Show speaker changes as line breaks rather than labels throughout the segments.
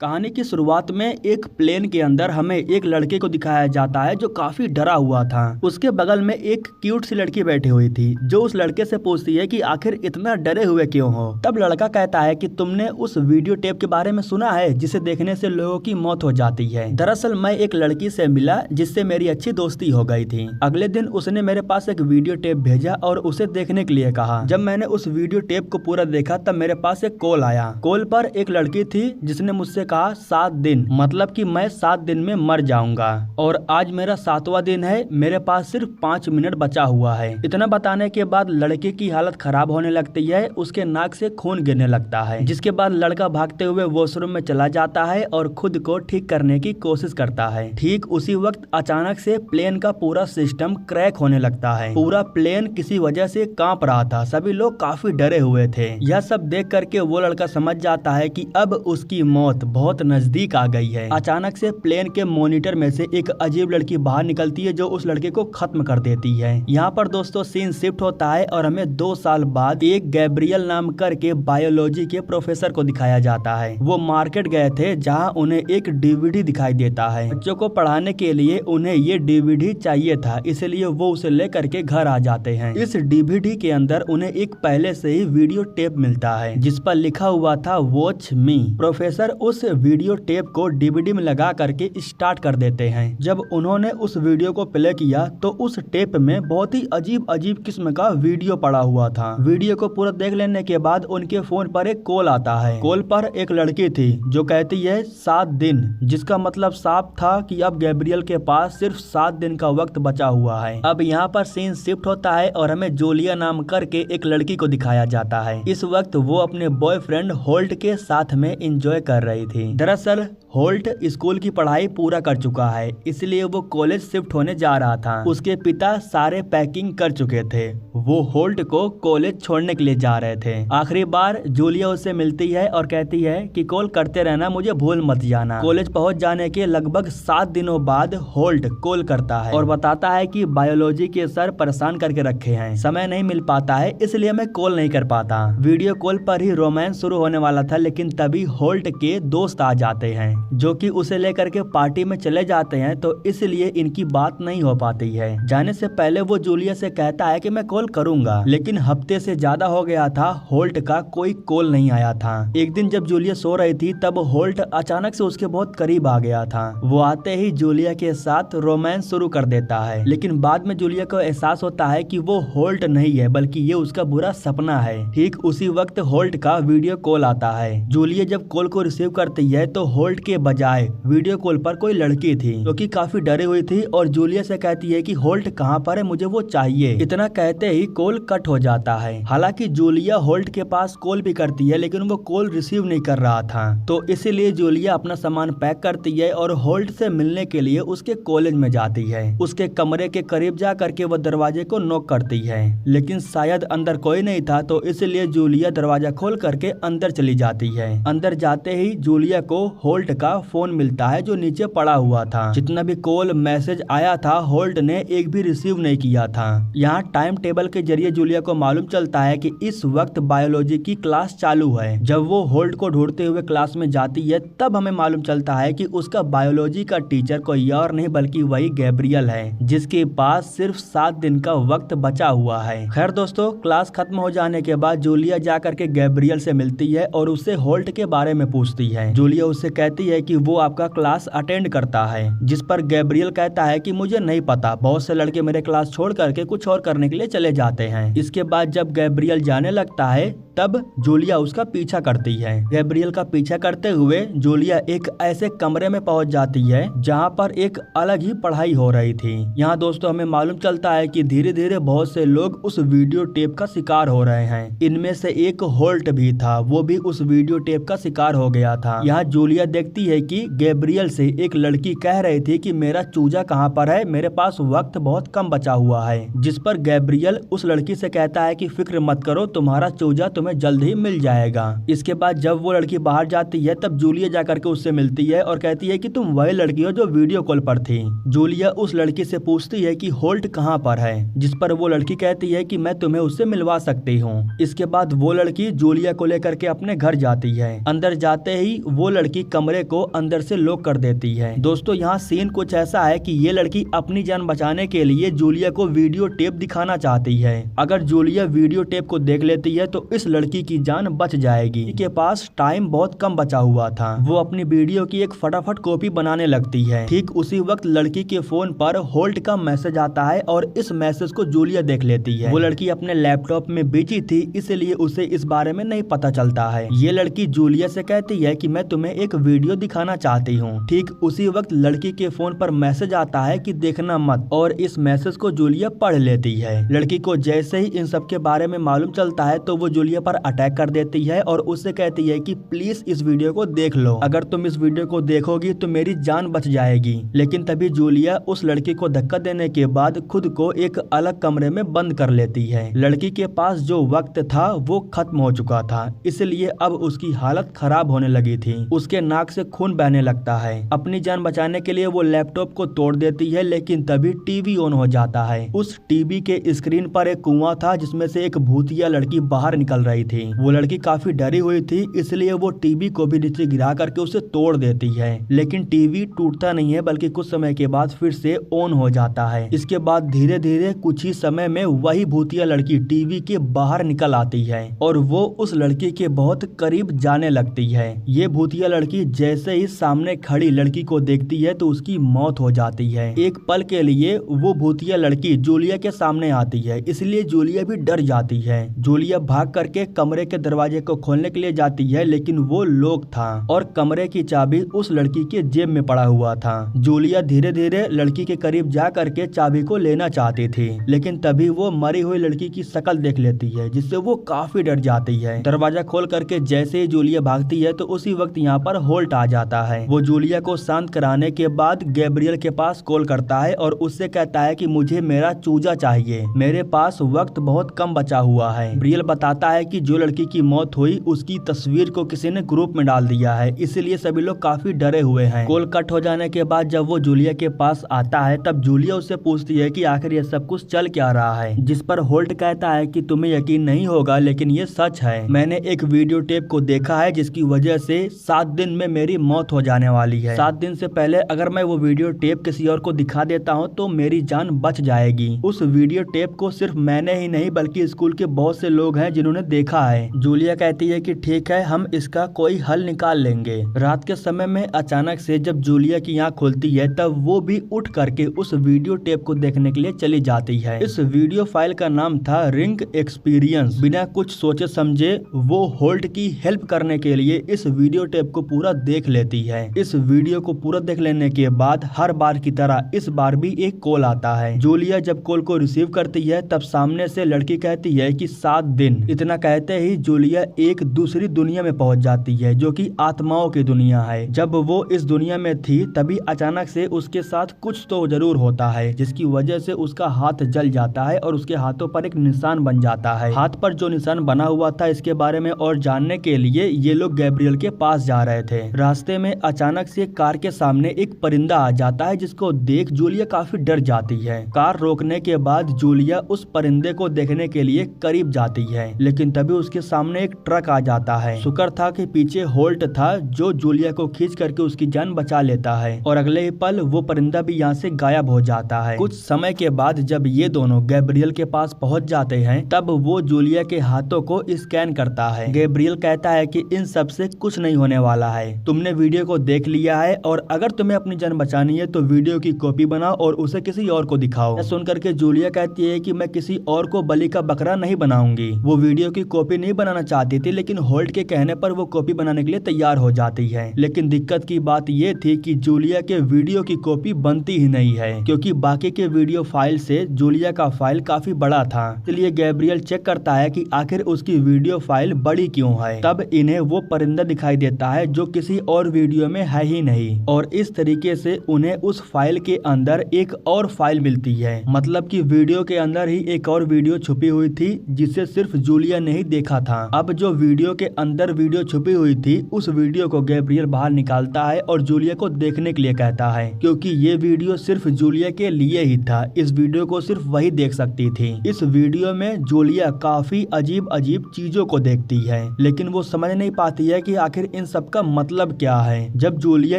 कहानी की शुरुआत में एक प्लेन के अंदर हमें एक लड़के को दिखाया जाता है जो काफी डरा हुआ था। उसके बगल में एक क्यूट सी लड़की बैठी हुई थी जो उस लड़के से पूछती है कि आखिर इतना डरे हुए क्यों हो। तब लड़का कहता है कि तुमने उस वीडियो टेप के बारे में सुना है जिसे देखने से लोगों की मौत हो जाती है। दरअसल मैं एक लड़की से मिला जिससे मेरी अच्छी दोस्ती हो गई थी। अगले दिन उसने मेरे पास एक वीडियो टेप भेजा और उसे देखने के लिए कहा। जब मैंने उस वीडियो टेप को पूरा देखा तब मेरे पास एक कॉल आया। कॉल पर एक लड़की थी जिसने मुझसे कहा 7 दिन, मतलब कि मैं 7 दिन में मर जाऊंगा और आज मेरा 7वां दिन है, मेरे पास सिर्फ 5 मिनट बचा हुआ है। इतना बताने के बाद लड़के की हालत खराब होने लगती है, उसके नाक से खून गिरने लगता है, जिसके बाद लड़का भागते हुए वॉशरूम में चला जाता है और खुद को ठीक करने की कोशिश करता है। ठीक उसी वक्त अचानक से प्लेन का पूरा सिस्टम क्रैक होने लगता है। पूरा प्लेन किसी वजह से कांप रहा था, सभी लोग काफी डरे हुए थे। यह सब देख करके वो लड़का समझ जाता है कि अब उसकी मौत बहुत नजदीक आ गई है। अचानक से प्लेन के मॉनिटर में से एक अजीब लड़की बाहर निकलती है जो उस लड़के को खत्म कर देती है। यहाँ पर दोस्तों सीन शिफ्ट होता है और हमें 2 साल बाद एक गैब्रियल नाम करके बायोलॉजी के प्रोफेसर को दिखाया जाता है। वो मार्केट गए थे जहाँ उन्हें एक डीवीडी दिखाई देता है। बच्चों को पढ़ाने के लिए उन्हें ये डीवीडी चाहिए था, इसलिए वो उसे लेकर के घर आ जाते हैं। इस डीवीडी के अंदर उन्हें एक पहले से ही वीडियो टेप मिलता है जिस पर लिखा हुआ था वॉच मी। प्रोफेसर उस वीडियो टेप को डीवीडी में लगा करके स्टार्ट कर देते हैं। जब उन्होंने उस वीडियो को प्ले किया तो उस टेप में बहुत ही अजीब अजीब किस्म का वीडियो पड़ा हुआ था। वीडियो को पूरा देख लेने के बाद उनके फोन पर एक कॉल आता है। कॉल पर एक लड़की थी जो कहती है 7 दिन, जिसका मतलब साफ था कि अब गैब्रियल के पास सिर्फ 7 दिन का वक्त बचा हुआ है। अब यहाँ पर सीन शिफ्ट होता है और हमें जूलिया नाम करके एक लड़की को दिखाया जाता है। इस वक्त वो अपने बॉयफ्रेंड होल्ट के साथ में एंजॉय कर रही थी। दरअसल होल्ट स्कूल की पढ़ाई पूरा कर चुका है, इसलिए वो कॉलेज शिफ्ट होने जा रहा था। उसके पिता सारे पैकिंग कर चुके थे, वो होल्ट को कॉलेज छोड़ने के लिए जा रहे थे। आखिरी बार जूलिया उससे मिलती है और कहती है कि कॉल करते रहना, मुझे भूल मत जाना। कॉलेज पहुंच जाने के लगभग 7 दिनों बाद होल्ट कॉल करता है और बताता है कि बायोलॉजी के सर परेशान करके रखे हैं, समय नहीं मिल पाता है इसलिए मैं कॉल नहीं कर पाता। वीडियो कॉल पर ही रोमांस शुरू होने वाला था, लेकिन तभी होल्ट के दोस्त आ जाते हैं जो कि उसे लेकर के पार्टी में चले जाते हैं, तो इसलिए इनकी बात नहीं हो पाती है। जाने से पहले वो जूलिया से कहता है कि मैं कॉल करूंगा, लेकिन हफ्ते से ज्यादा हो गया था, होल्ट का कोई कॉल नहीं आया था। एक दिन जब जूलिया सो रही थी तब होल्ट अचानक से उसके बहुत करीब आ गया था। वो आते ही जूलिया के साथ रोमांस शुरू कर देता है, लेकिन बाद में जूलिया को एहसास होता है कि वो होल्ट नहीं है बल्कि ये उसका बुरा सपना है। ठीक उसी वक्त होल्ट का वीडियो कॉल आता है। जूलिया जब कॉल को रिसीव करती है तो होल्ट के बजाय वीडियो कॉल पर कोई लड़की थी जो कि काफी डरी हुई थी और जूलिया से कहती है कि होल्ट कहाँ पर है, मुझे वो चाहिए। इतना कहते ही कॉल कट हो जाता है। हालांकि जूलिया होल्ट के पास कॉल भी करती है लेकिन वो कॉल रिसीव नहीं कर रहा था, तो इसीलिए जूलिया अपना सामान पैक करती है और होल्ट से मिलने के लिए उसके कॉलेज में जाती है। उसके कमरे के करीब जा करके वो दरवाजे को नॉक करती है, लेकिन शायद अंदर कोई नहीं था, तो इसलिए जूलिया दरवाजा खोल करके अंदर चली जाती है। अंदर जाते ही जूलिया को होल्ट का फोन मिलता है जो नीचे पड़ा हुआ था। जितना भी कॉल मैसेज आया था होल्ट ने एक भी रिसीव नहीं किया था। यहाँ टाइम टेबल के जरिए जूलिया को मालूम चलता है कि इस वक्त बायोलॉजी की क्लास चालू है। जब वो होल्ट को ढूंढते हुए क्लास में जाती है तब हमें मालूम चलता है कि उसका बायोलॉजी का टीचर कोई और नहीं बल्कि वही गैब्रियल है, जिसके पास सिर्फ 7 दिन का वक्त बचा हुआ है। खैर दोस्तों, क्लास खत्म हो जाने के बाद जूलिया जाकर के गैब्रियल से मिलती है और उससे होल्ट के बारे में पूछती है। जूलिया उससे कहती है कि वो आपका क्लास अटेंड करता है, जिस पर गैब्रियल कहता है कि मुझे नहीं पता, बहुत से लड़के मेरे क्लास छोड़ करके कुछ और करने के लिए चले जाते हैं। इसके बाद जब गैब्रियल जाने लगता है तब जूलिया उसका पीछा करती है। गैब्रियल का पीछा करते हुए जूलिया एक ऐसे कमरे में पहुंच जाती है जहां पर एक अलग ही पढ़ाई हो रही थी। यहाँ दोस्तों हमें मालूम चलता है कि धीरे धीरे बहुत से लोग उस वीडियो टेप का शिकार हो रहे हैं। इनमें से एक होल्ट भी था, वो भी उस वीडियो टेप का शिकार हो गया था। यहाँ जूलिया देखती है कि गैब्रियल से एक लड़की कह रही थी कि मेरा चूजा कहाँ पर है, मेरे पास वक्त बहुत कम बचा हुआ है, जिस पर गैब्रियल उस लड़की से कहता है कि फिक्र मत करो, तुम्हारा चूजा तुम्हें जल्द ही मिल जाएगा। इसके बाद जब वो लड़की बाहर जाती है तब जूलिया जाकर के उससे मिलती है और कहती है कि तुम वही लड़की हो जो वीडियो कॉल पर थी। जूलिया उस लड़की से पूछती है कि होल्ट कहाँ पर है, जिस पर वो लड़की कहती है कि मैं तुम्हें उससे मिलवा सकती हूँ। इसके बाद वो लड़की जूलिया को लेकर के अपने घर जाती है। अंदर जाते ही वो लड़की कमरे को अंदर से लॉक कर देती है। दोस्तों यहाँ सीन कुछ ऐसा है कि ये लड़की अपनी जान बचाने के लिए जूलिया को वीडियो टेप दिखाना चाहती है। अगर जूलिया वीडियो टेप को देख लेती है तो इस लड़की की जान बच जाएगी। के पास टाइम बहुत कम बचा हुआ था। वो अपनी वीडियो की एक फटाफट कॉपी बनाने लगती है। ठीक उसी वक्त लड़की के फोन पर होल्ड का मैसेज आता है और इस मैसेज को जूलिया देख लेती है। वो लड़की अपने लैपटॉप में बिजी थी, इसलिए उसे इस बारे में नहीं पता चलता है। ये लड़की जूलिया से कहती है कि मैं तुम्हें एक वीडियो दिखाना चाहती हूँ। ठीक उसी वक्त लड़की के फोन पर मैसेज आता है कि देखना मत, और इस मैसेज को जूलिया पढ़ लेती है। लड़की को जैसे ही इन सब के बारे में मालूम चलता है तो वो जूलिया पर अटैक कर देती है और उससे कहती है कि प्लीज इस वीडियो को देख लो, अगर तुम इस वीडियो को देखोगी तो मेरी जान बच जाएगी। लेकिन तभी जूलिया उस लड़की को धक्का देने के बाद खुद को एक अलग कमरे में बंद कर लेती है। लड़की के पास जो वक्त था वो खत्म हो चुका था, इसलिए अब उसकी हालत खराब होने लगी थी। उसके नाक से खून बहने लगता है। अपनी जान बचाने के लिए वो लैपटॉप को तोड़ देती है, लेकिन तभी टीवी ऑन हो जाता है। उस टीवी के स्क्रीन पर एक कुआं था जिसमें से एक भूतिया लड़की बाहर निकल रही थी। वो लड़की काफी डरी हुई थी, इसलिए वो टीवी को भी नीचे गिरा करके उसे तोड़ देती है। लेकिन टीवी टूटता नहीं है, बल्कि कुछ समय के बाद फिर से ऑन हो जाता है। इसके बाद धीरे धीरे कुछ ही समय में वही भूतिया लड़की टीवी के बाहर निकल आती है और वो उस लड़की के बहुत करीब जाने लगती है। ये भूतिया लड़की जैसे ही सामने खड़ी लड़की को देखती है तो उसकी मौत हो जाती है। एक पल के लिए वो भूतिया लड़की जूलिया के सामने आती है, इसलिए जूलिया भी डर जाती है। जूलिया भाग करके कमरे के दरवाजे को खोलने के लिए जाती है, लेकिन वो लॉक था और कमरे की चाबी उस लड़की के जेब में पड़ा हुआ था। जूलिया धीरे धीरे लड़की के करीब जा करके चाबी को लेना चाहती थी, लेकिन तभी वो मरी हुई लड़की की शक्ल देख लेती है, जिससे वो काफी डर जाती है। दरवाजा खोल करके जैसे ही जूलिया भागती है तो उसी वक्त यहाँ पर होल्ट आ जाता है। वो जूलिया को शांत कराने के बाद गैब्रियल के पास कॉल करता है और उससे कहता है कि मुझे मेरा चूजा चाहिए, मेरे पास वक्त बहुत कम बचा हुआ है। गैब्रियल बताता है कि जो लड़की की मौत हुई उसकी तस्वीर को किसी ने ग्रुप में डाल दिया है, इसलिए सभी लोग काफी डरे हुए हैं। कॉल कट हो जाने के बाद जब वो जूलिया के पास आता है तब जूलिया उससे पूछती है कि आखिर ये सब कुछ चल क्या रहा है, जिस पर होल्ट कहता है कि तुम्हें यकीन नहीं होगा लेकिन ये सच है। मैंने एक वीडियो टेप को देखा है जिसकी वजह से 7 दिन में मेरी मौत हो जाने वाली है। 7 दिन से पहले अगर मैं वो वीडियो टेप किसी और को दिखा देता हूँ तो मेरी जान बच जाएगी। उस वीडियो टेप को सिर्फ मैंने ही नहीं बल्कि स्कूल के बहुत से लोग हैं जिन्होंने देखा है। जूलिया कहती है कि ठीक है, हम इसका कोई हल निकाल लेंगे। रात के समय में अचानक से जब जूलिया की आंख खुलती है तब वो भी उठ करके उस वीडियो टेप को देखने के लिए चली जाती है। इस वीडियो फाइल का नाम था रिंग एक्सपीरियंस। बिना कुछ सोचे समझे वो होल्ट की हेल्प करने के लिए इस वीडियो टेप को पूरा देख लेती है। इस वीडियो को पूरा देख लेने के बाद हर बार की तरह इस बार भी एक कॉल आता है। जूलिया जब कॉल को रिसीव करती है तब सामने से लड़की कहती है कि 7 दिन। इतना कहते ही जूलिया एक दूसरी दुनिया में पहुंच जाती है जो कि आत्माओं की दुनिया है। जब वो इस दुनिया में थी तभी अचानक से उसके साथ कुछ तो जरूर होता है, जिसकी वजह से उसका हाथ जल जाता है और उसके हाथों पर एक निशान बन जाता है। हाथ पर जो निशान बना हुआ था इसके बारे में और जानने के लिए ये लोग गैब्रियल के पास जा रहे थे। रास्ते में अचानक से कार के सामने एक परिंदा आ जाता है जिसको देख जूलिया काफी डर जाती है। कार रोकने के बाद जूलिया उस परिंदे को देखने के लिए करीब जाती है, लेकिन तभी उसके सामने एक ट्रक आ जाता है। शुक्र था कि पीछे होल्ट था जो जूलिया को खींच करके उसकी जान बचा लेता है और अगले ही पल वो परिंदा भी यहाँ से गायब हो जाता है। कुछ समय के बाद जब ये दोनों गैब्रियल के पास पहुँच जाते हैं तब वो जूलिया के हाथों को स्कैन करता है। गैब्रियल कहता है कि इन सब से कुछ नहीं होने वाला है, तुमने वीडियो को देख लिया है और अगर तुम्हें अपनी जान बचानी है तो वीडियो की कॉपी बनाओ और उसे किसी और को दिखाओ। सुन करके जूलिया कहती है कि मैं किसी और को बलि का बकरा नहीं बनाऊंगी। वो वीडियो की कॉपी नहीं बनाना चाहती थी, लेकिन होल्ट के कहने पर वो कॉपी बनाने के लिए तैयार हो जाती है। लेकिन दिक्कत की बात ये थी कि जूलिया के वीडियो की कॉपी बनती ही नहीं है, क्योंकि बाकी के वीडियो फाइल से जूलिया का फाइल काफी बड़ा था। इसलिए गैब्रियल चेक करता है कि आखिर उसकी वीडियो फाइल बड़ी क्यों है। तब इन्हें वो परिंदा दिखाई देता है जो किसी और वीडियो में है ही नहीं, और इस तरीके से उन्हें उस फाइल के अंदर एक और फाइल मिलती है। मतलब कि वीडियो के अंदर ही एक और वीडियो छुपी हुई थी जिसे सिर्फ जूलिया ने ही देखा था। अब जो वीडियो के अंदर वीडियो छुपी हुई थी उस वीडियो को गैब्रियल बाहर निकालता है और जूलिया को देखने के लिए कहता है, क्योंकि ये वीडियो सिर्फ जूलिया के लिए ही था। इस वीडियो को सिर्फ वही देख सकती थी। इस वीडियो में जूलिया काफी अजीब अजीब चीजों को देखती है, लेकिन वो समझ नहीं पाती है कि आखिर इन सब का मतलब क्या है। जब जूलिया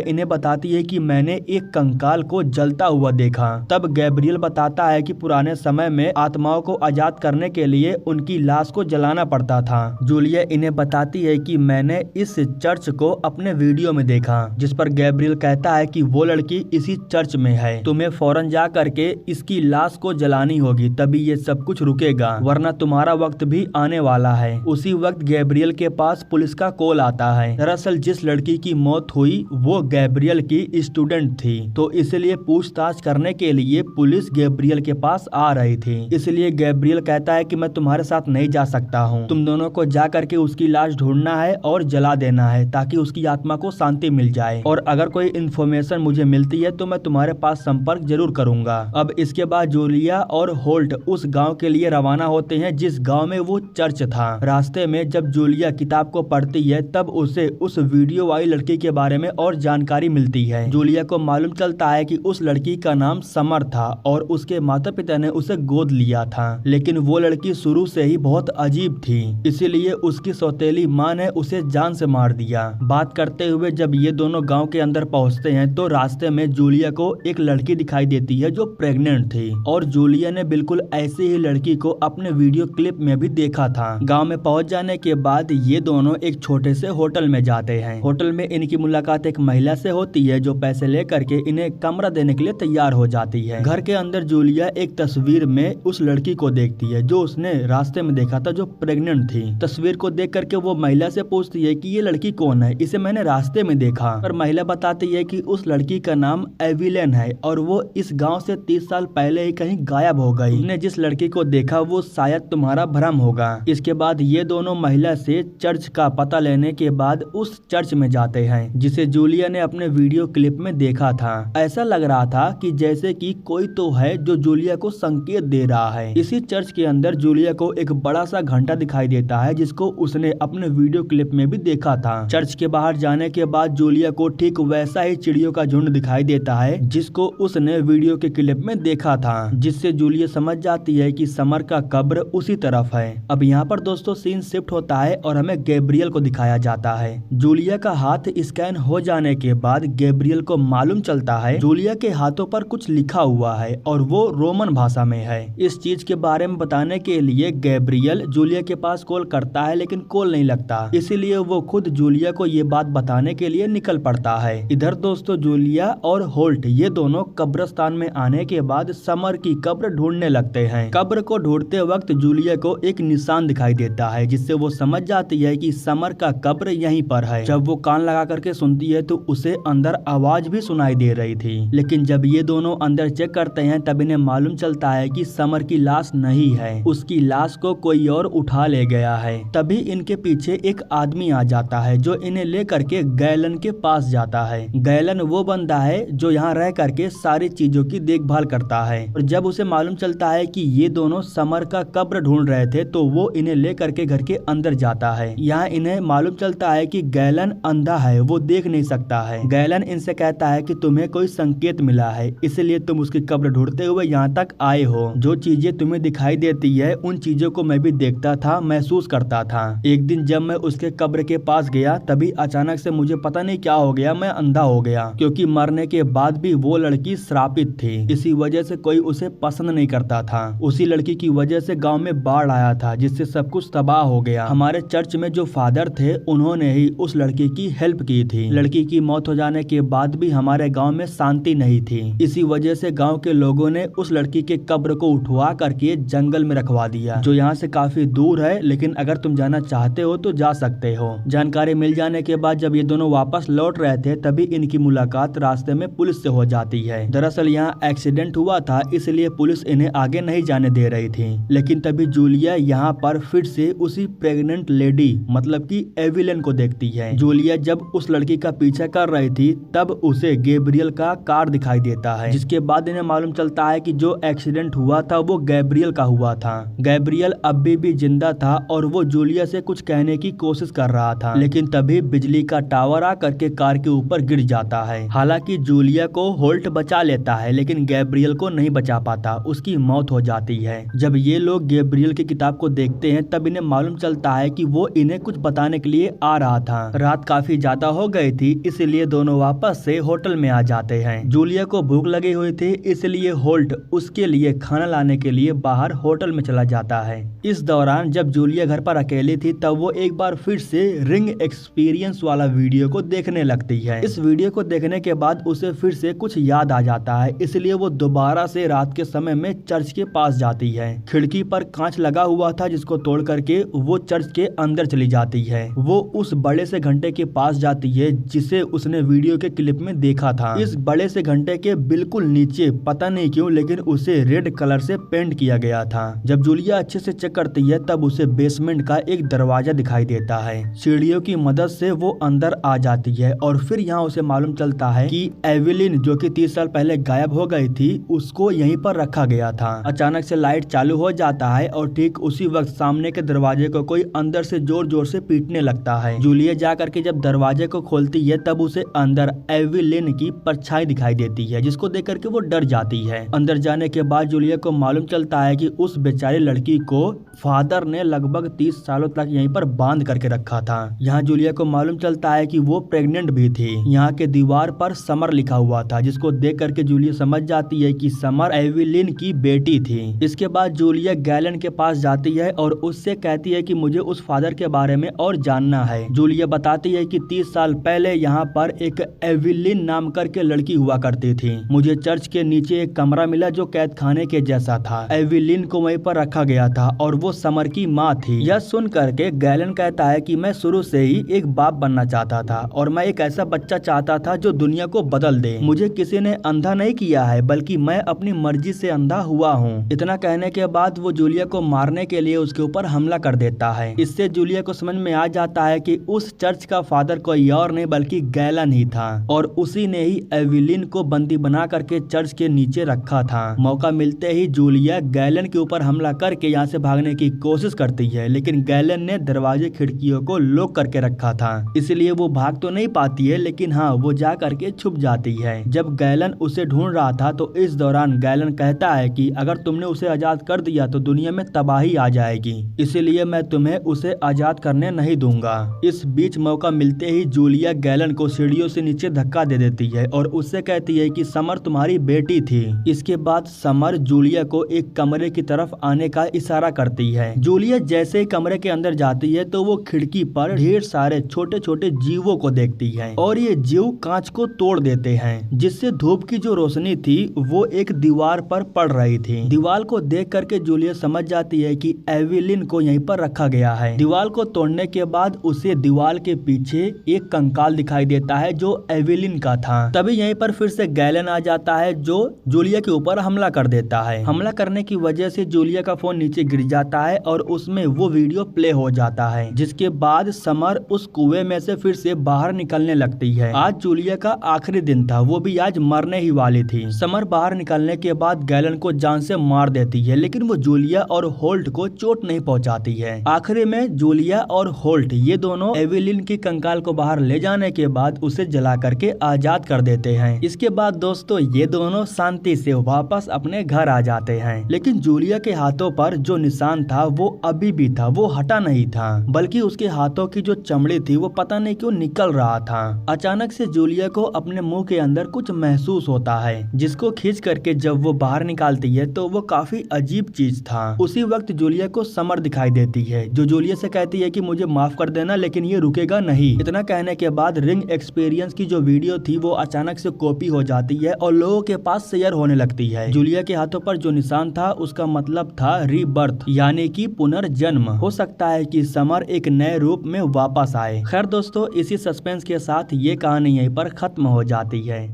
इन्हें बताती है कि मैंने एक कंकाल को जलता हुआ देखा, तब गैब्रियल बताता है कि पुराने समय में आत्माओं को आजाद करने के लिए उनकी लाश को जलाना पड़ता था। जूलिया इन्हें बताती है कि मैंने इस चर्च को अपने वीडियो में देखा, जिस पर गैब्रियल कहता है कि वो लड़की इसी चर्च में है, तुम्हें फौरन जा करके इसकी लाश को जलानी होगी, तभी ये सब कुछ रुकेगा, वरना तुम्हारा वक्त भी आने वाला है। उसी वक्त गैब्रियल के पास पुलिस का कॉल आता है। दरअसल जिस लड़की की मौत हुई वो गैब्रियल की स्टूडेंट थी, तो इसलिए पूछताछ करने के लिए पुलिस गैब्रियल के पास आ रही थी। इसलिए गैब्रियल कहता है कि मैं तुम्हारे साथ नहीं जा सकता हूँ, तुम दोनों को जा करके उसकी लाश ढूंढना है और जला देना है ताकि उसकी आत्मा को शांति मिल जाए, और अगर कोई इन्फॉर्मेशन मुझे मिलती है तो मैं तुम्हारे पास संपर्क जरूर करूंगा। अब इसके बाद जूलिया और होल्ट उस गाँव के लिए रवाना होते हैं जिस गाँव में वो चर्च था। रास्ते में जब जूलिया किताब को पढ़ती है तब उसे उस वीडियो वाली लड़की के बारे में और जानकारी मिलती है। जूलिया को मालूम चलता है कि उस लड़की का नाम समर था और उसके माता पिता ने उसे गोद लिया था, लेकिन वो लड़की शुरू से ही बहुत अजीब थी, इसीलिए उसकी सौतेली माँ ने उसे जान से मार दिया। बात करते हुए जब ये दोनों गांव के अंदर पहुंचते हैं तो रास्ते में जूलिया को एक लड़की दिखाई देती है जो प्रेग्नेंट थी, और जूलिया ने बिल्कुल ऐसी ही लड़की को अपने वीडियो क्लिप में भी देखा था। गाँव में पहुँच जाने के बाद ये दोनों एक छोटे से होटल में जाते हैं। होटल में इनकी मुलाकात एक महिला से होती है जो पैसे लेकर के इन्हें कमरा देने के लिए तैयार हो जाती है। घर के अंदर जूलिया एक तस्वीर में उस लड़की को देखती है जो उसने रास्ते में देखा था, जो प्रेग्नेंट थी। तस्वीर को देख करके वो महिला से पूछती है कि ये लड़की कौन है, इसे मैंने रास्ते में देखा। पर महिला बताती है कि उस लड़की का नाम एविलेन है और वो इस गाँव से 30 साल पहले ही कहीं गायब हो गई। तुमने जिस लड़की को देखा वो शायद तुम्हारा भ्रम होगा। इसके बाद ये दोनों महिला से चर्च का पता लेने के बाद उस चर्च में जाते हैं जिसे जूलिया ने अपने वीडियो क्लिप में देखा था। ऐसा लग रहा था कि जैसे कि कोई तो है जो जूलिया को संकेत दे रहा है। इसी चर्च के अंदर जूलिया को एक बड़ा सा घंटा दिखाई देता है जिसको उसने अपने वीडियो क्लिप में भी देखा था। चर्च के बाहर जाने के बाद जूलिया को ठीक वैसा ही चिड़ियों का झुंड दिखाई देता है जिसको उसने वीडियो के क्लिप में देखा था, जिससे जूलिया समझ जाती है कि समर का कब्र उसी तरफ है। अब यहाँ पर दोस्तों सीन शिफ्ट होता है और हमें गैब्रियल को दिखाया जाता है। जूलिया का हाथ स्कैन हो जाने के बाद गैब्रियल को मालूम चलता है जूलिया के हाथों पर कुछ लिखा हुआ है और वो रोमन भाषा में है। इस चीज के बारे में बताने के लिए गैब्रियल जूलिया के पास कॉल करता है, लेकिन कॉल नहीं लगता, इसीलिए वो खुद जूलिया को ये बात बताने के लिए निकल पड़ता है। इधर दोस्तों जूलिया और होल्ट ये दोनों कब्रिस्तान में आने के बाद समर की कब्र ढूंढने लगते हैं। कब्र को ढूंढते वक्त जूलिया को एक निशान दिखाई देता है जिससे वो समझ जाती है कि समर का कब्र यहीं पर है। जब वो कान लगा करके सुनती है तो उसे अंदर आवाज भी सुनाई दे रही थी, लेकिन जब ये दोनों अंदर चेक करते हैं तब इन्हें मालूम चलता है कि समर की लाश नहीं है, उसकी लाश को कोई और उठा ले गया है। तभी इनके पीछे एक आदमी आ जाता है जो इन्हें ले करके गैलन के पास जाता है। गैलन वो बंदा है जो यहाँ रह करके सारी चीजों की देखभाल करता है, और जब उसे मालूम चलता है कि ये दोनों समर का कब्र ढूंढ रहे थे तो वो इन्हें ले करके घर के अंदर जाता है। यहाँ इन्हें मालूम चलता है कि गैलन अंधा है, वो देख नहीं सकता है। गैलन इनसे कहता है कि तुम्हें कोई संकेत मिला है, इसलिए तुम उसकी कब्र ढूंढते हुए यहाँ तक आए हो। जो चीजें तुम्हें दिखाई देती है उन चीजों को मैं भी देखता था, महसूस करता था। एक दिन जब मैं उसके कब्र के पास गया तभी अचानक से मुझे पता नहीं क्या हो गया, मैं अंधा हो गया, क्योंकि मरने के बाद भी वो लड़की श्रापित थी। इसी वजह से कोई उसे पसंद नहीं करता था। उसी लड़की की वजह से गाँव में बाढ़ आया था जिससे सब कुछ तबाह हो गया। हमारे चर्च में जो फादर थे उन्होंने ही उस लड़की की हेल्प की थी। लड़की की मौत हो जाने के बाद भी हमारे गांव में शांति नहीं थी। इसी वजह से गांव के लोगों ने उस लड़की के कब्र को उठवा करके जंगल में रखवा दिया, जो यहाँ से काफी दूर है, लेकिन अगर तुम जाना चाहते हो तो जा सकते हो। जानकारी मिल जाने के बाद जब ये दोनों वापस लौट रहे थे तभी इनकी मुलाकात रास्ते में पुलिस से हो जाती है। दरअसल यहाँ एक्सीडेंट हुआ था, इसलिए पुलिस इन्हें आगे नहीं जाने दे रही थी। लेकिन तभी जूलिया यहाँ पर फिर से उसी प्रेग्नेंट लेडी मतलब कि एविलेन को देखती है। जूलिया जब उस लड़की का पीछा कर रही थी तब उसे गैब्रियल का कार दिखाई देता है, जिसके बाद इन्हें मालूम चलता है कि जो एक्सीडेंट हुआ था वो गैब्रियल का हुआ था। गैब्रियल अभी भी जिंदा था और वो जूलिया से कुछ कहने की कोशिश कर रहा था, लेकिन तभी बिजली का टावर आकर के कार के ऊपर गिर जाता है। हालांकि जूलिया को होल्ट बचा लेता है, लेकिन गैब्रियल को नहीं बचा पाता, उसकी मौत हो जाती है। जब ये लोग गैब्रियल की किताब को देखते हैं तब इन्हें मालूम चलता है कि वो इन्हें कुछ बताने के लिए आ रहा था। रात काफी ज्यादा हो गई थी, इसलिए दोनों वापस से होटल में आ जाते हैं। जूलिया को भूख लगी हुई थी, इसलिए होल्ट उसके लिए खाना लाने के लिए बाहर होटल में चला जाता है। इस दौरान जब जूलिया घर पर अकेली थी तब वो एक बार फिर से रिंग एक्सपीरियंस वाला वीडियो को देखने लगती है। इस वीडियो को देखने के बाद उसे फिर से कुछ याद आ जाता है, इसलिए वो दोबारा से रात के समय में चर्च के पास जाती है। खिड़की पर कांच लगा हुआ था जिसको तोड़ करके वो चर्च के अंदर चली जाती है। वो उस बड़े से घंटे के पास जाती है जिसे उसने वीडियो के क्लिप में देखा था। इस बड़े से घंटे के बिल्कुल नीचे पता नहीं क्यों लेकिन उसे रेड कलर से पेंट किया गया था। जब जूलिया अच्छे से चेक करती है तब उसे बेसमेंट का एक दरवाजा दिखाई देता है। सीढ़ियों की मदद से वो अंदर आ जाती है और फिर यहाँ उसे मालूम चलता है कि एविलिन जो कि 30 साल पहले गायब हो गई थी उसको यहीं पर रखा गया था। अचानक से लाइट चालू हो जाता है और ठीक उसी वक्त सामने के दरवाजे को कोई अंदर से जोर जोर से पीटने लगता है। जूलिया जा करके जब दरवाजे को खोलती है तब उसे अंदर एविलिन की परछाई दिखाई देती है जिसको देख करके वो डर जाती है। अंदर जाने के बाद जूलिया को मालूम चलता है कि उस बेचारी लड़की को फादर ने लगभग 30 सालों तक यहीं पर बांध करके रखा था। यहाँ जूलिया को मालूम चलता है कि वो प्रेग्नेंट भी थी। यहाँ के दीवार पर समर लिखा हुआ था जिसको देख करके जूलिया समझ जाती है कि समर एविलिन की बेटी थी। इसके बाद जूलिया गैलन के पास जाती है और उससे कहती है कि मुझे उस फादर के बारे में और जानना है। जूलिया बताती है कि 30 साल पहले यहाँ पर एक एविलिन नाम करके लड़की हुआ करती थी। मुझे चर्च के नीचे एक कमरा मिला जो कैद खाने के जैसा था। एविलिन को वहीं पर रखा गया था और वो समर की माँ थी। यह सुन करके गैलन कहता है कि मैं शुरू से ही एक बाप बनना चाहता था और मैं एक ऐसा बच्चा चाहता था जो दुनिया को बदल दे। मुझे किसी ने अंधा नहीं किया है बल्कि मैं अपनी मर्जी से अंधा हुआ हूँ। इतना कहने के बाद वो जूलिया को मारने के लिए उसके ऊपर हमला कर देता है। इससे जूलिया को समझ में आ जाता है कि उस चर्च का फादर कोई और नहीं बल्कि गैलन ही था और उसी ने ही एविलिन को बंदी बना करके चर्च के नीचे रखा था। मौका मिलते ही जूलिया गैलन के ऊपर हमला करके यहाँ से भागने की कोशिश करती है लेकिन गैलन ने दरवाजे खिड़कियों को लॉक करके रखा था, इसलिए वो भाग तो नहीं पाती है लेकिन हाँ वो जा करके छुप जाती है। जब गैलन उसे ढूंढ रहा था तो इस दौरान गैलन कहता है कि अगर तुमने उसे आजाद कर दिया तो दुनिया में तबाही आ जाएगी, इसीलिए मैं तुम्हें उसे आजाद करने नहीं दूंगा। इस बीच मौका मिलते ही जूलिया गैलन को सीढ़ियों से नीचे धक्का दे देती है और उससे कहती है कि समर तुम्हारी बेटी थी। इसके बाद समर जूलिया को एक कमरे की तरफ आने का इशारा करती है। जूलिया जैसे ही कमरे के अंदर जाती है तो वो खिड़की पर ढेर सारे छोटे छोटे जीवों को देखती है और ये जीव कांच को तोड़ देते हैं जिससे धूप की जो रोशनी थी वो एक दीवार पर पड़ रही थी। दीवार को देख करके जूलिया समझ जाती है कि एविलिन को यहीं पर रखा गया है। दीवार को तोड़ने के बाद उसे दीवार के पीछे एक कंकाल दिखाई देता है जो एविलिन का था। तभी यहीं पर फिर से गैलन आ जाता है जो जूलिया के ऊपर हमला कर देता है। हमला करने की वजह से जूलिया का फोन नीचे गिर जाता है और उसमें वो वीडियो प्ले हो जाता है जिसके बाद समर उस कुएं में से फिर से बाहर निकलने लगती है। आज जूलिया का आखिरी दिन था, वो भी आज मरने ही वाली थी। समर बाहर निकलने के बाद गैलन को जान से मार देती है लेकिन वो जूलिया और होल्ट को चोट नहीं पहुंचाती है। आखिरी में जूलिया और होल्ट ये दोनों एविलिन की कंकाल को बाहर ले जाने के बाद उसे जला करके आजाद कर देते हैं। इसके बाद दोस्तों ये दोनों शांति से वापस अपने घर आ जाते हैं लेकिन जूलिया के हाथों पर जो निशान था वो अभी भी था, वो हटा नहीं था बल्कि उसके हाथों की जो चमड़ी थी वो पता नहीं क्यों निकल रहा था। अचानक से जूलिया को अपने मुंह के अंदर कुछ महसूस होता है जिसको खींच करके जब वो बाहर निकालती है तो वो काफी अजीब चीज था। उसी वक्त जूलिया को समर दिखाई देती है जो जूलिया से कहती है कि मुझे माफ कर देना लेकिन ये रुकेगा नहीं। इतना कहने के बाद रिंग एक्सपीरियंस की जो वीडियो थी वो अचानक से कॉपी हो जाती है और लोगों के पास शेयर होने लगती है। जूलिया के हाथों पर जो निशान था उसका मतलब था रीबर्थ यानी कि पुनर्जन्म। हो सकता है कि समर एक नए रूप में वापस आए। खैर दोस्तों इसी सस्पेंस के साथ ये कहानी यहीं पर खत्म हो जाती है।